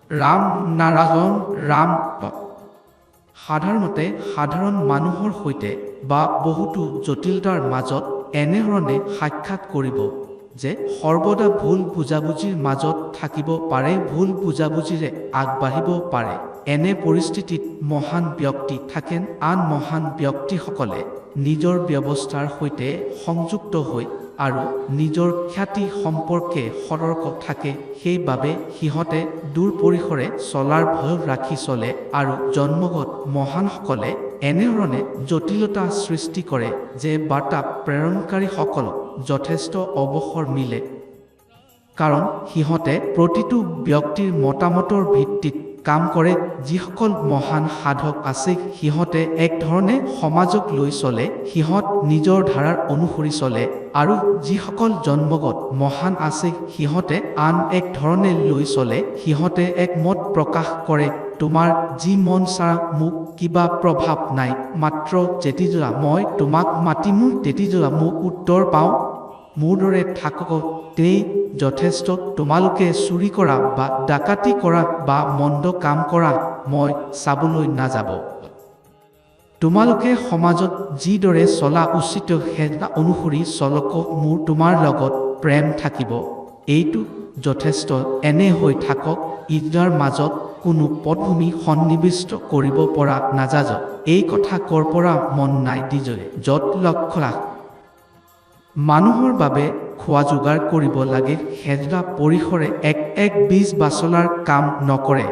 ৰাম নাৰায়ণ ৰাম সাধাৰণতে সাধাৰণ মানুহৰ সৈতে বা বহুতো জটিলতাৰ মাজত এনেধৰণে সাক্ষাৎ কৰিব যে সৰ্বদা ভুল বুজাবুজিৰ মাজত থাকিব পাৰে, ভুল বুজাবুজিৰে আগবাঢ়িব পাৰে। এনে পৰিস্থিতিত মহান ব্যক্তি থাকেন। আন মহান ব্যক্তিসকলে নিজৰ ব্যৱস্থাৰ সৈতে সংযুক্ত হৈ আৰু নিজৰ খ্যাতি সম্পৰ্কে সতৰ্ক থাকে। সেইবাবে সিহঁতে দূৰ পৰিসৰে চলাৰ ভয় ৰাখি চলে আৰু জন্মগত মহানসকলে এনেধৰণে জটিলতা সৃষ্টি কৰে যে বাৰ্তা প্ৰেৰণকাৰীসকলক যথেষ্ট অৱসৰ মিলে, কাৰণ সিহঁতে প্ৰতিটো ব্যক্তিৰ মতামতৰ ভিত্তিত কাম কৰে। যিসকল মহান সাধক আছে সিহঁতে এক ধৰণে সমাজক লৈ চলে, সিহঁত নিজৰ ধাৰাৰ অনুসৰি চলে, আৰু যিসকল জন্মগত মহান আছে সিহঁতে আন এক ধৰণে লৈ চলে। সিহঁতে এক মত প্ৰকাশ কৰে, তোমাৰ যি মন চাৰা, মোক কিবা প্ৰভাৱ নাই, মাত্ৰ যেতিজোৰা মই তোমাক মাতিম তেতিজোৰা মোক উত্তৰ পাওঁ, মোৰ দৰে থাকক তেই যথেষ্ট। তোমালোকে চুৰি কৰা বা ডাকাতি কৰা বা মন্দ কাম কৰা মই চাবলৈ নাযাব। তোমালোকে সমাজত যিদৰে চলা উচিত সেই অনুসৰি চলক, মোৰ তোমাৰ লগত প্ৰেম থাকিব, এইটো যথেষ্ট। এনে হৈ থাকক, ইয়াৰ মাজত কোনো পটভূমি সন্নিৱিষ্ট কৰিব পৰা নাযায়। এই কথা কৰ পৰা মন নাই দিজৰে য'ত লক্ষ্য ৰাখ মানুহৰ বাবে খোৱা যোগাৰ কৰিব লাগে, সেয়া পৰিসৰে এক বীজ বাচলাৰ কাম নকৰে।